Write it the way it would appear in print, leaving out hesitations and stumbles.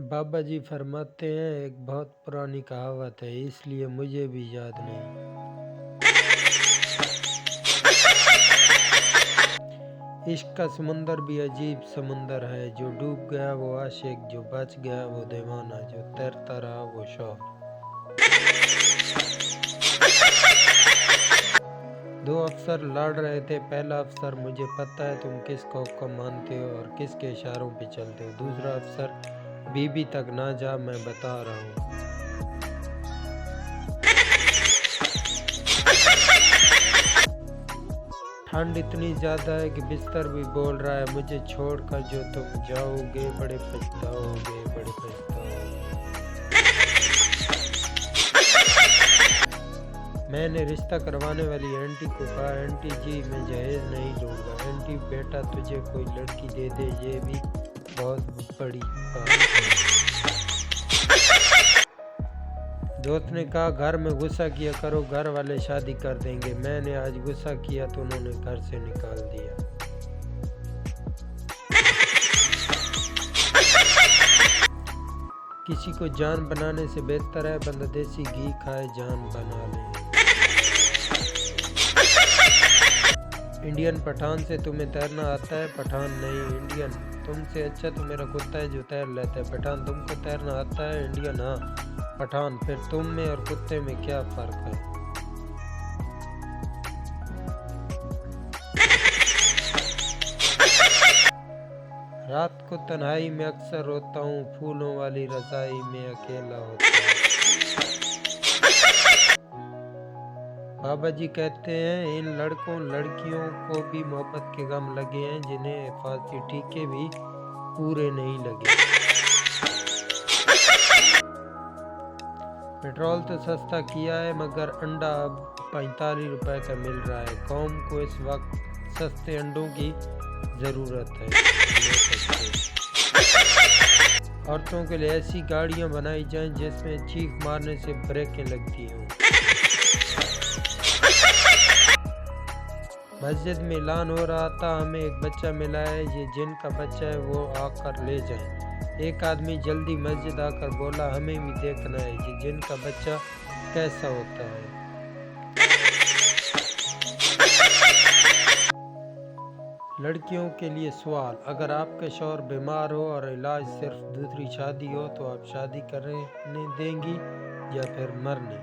बाबा जी फरमाते हैं, एक बहुत पुरानी कहावत है, इसलिए मुझे भी याद नहीं। इश्क का समुंदर भी अजीब समुंदर है, जो डूब गया वो आशिक, जो बच गया वो दीवाना, जो तैरता रहा वो शौक। दो अफसर लड़ रहे थे। पहला अफसर, मुझे पता है तुम किस कौम को मानते हो और किसके इशारों पे चलते हो। दूसरा अफसर, बीबी तक ना जा, मैं बता रहा हूँ। ठंड इतनी ज्यादा है कि बिस्तर भी बोल रहा है, मुझे छोड़कर जो तुम जाओगे बड़े पछताओगे, बड़े पछताओगे। मैंने रिश्ता करवाने वाली आंटी को कहा, आंटी जी मैं जहेज नहीं लूँगा। आंटी, बेटा तुझे कोई लड़की दे दे, ये भी बहुत बड़ी बात है। दोस्त ने कहा, घर में गुस्सा किया करो, घर वाले शादी कर देंगे। मैंने आज गुस्सा किया तो उन्होंने घर से निकाल दिया। किसी को जान बनाने से बेहतर है बंदा देसी घी खाए जान बना ले। इंडियन, पठान से तुम्हें तैरना आता है? पठान नहीं, इंडियन, तुमसे अच्छा तो मेरा कुत्ता है जो तैर लेता है। पठान, तुमको तैरना आता है? इंडियन, हाँ। पठान, फिर तुम में और कुत्ते में क्या फर्क है? रात को तन्हाई में अक्सर रोता हूँ, फूलों वाली रज़ाई में अकेला होता हूँ। बाबा जी कहते हैं, इन लड़कों लड़कियों को भी मोहब्बत के गम लगे हैं, जिन्हें हिफाजती टीके भी पूरे नहीं लगे। पेट्रोल तो सस्ता किया है, मगर अंडा अब 45 रुपए का मिल रहा है। कौम को इस वक्त सस्ते अंडों की ज़रूरत है। औरतों के लिए ऐसी गाड़ियां बनाई जाएं जिसमें चीख मारने से ब्रेकें लगती हों। मस्जिद में ऐलान हो रहा था, हमें एक बच्चा मिला है, ये जिनका बच्चा है वो आकर ले जाएं। एक आदमी जल्दी मस्जिद आकर बोला, हमें भी देखना है ये जिनका बच्चा कैसा होता है। लड़कियों के लिए सवाल, अगर आपका शौहर बीमार हो और इलाज सिर्फ दूसरी शादी हो तो आप शादी करने देंगी या फिर मरने?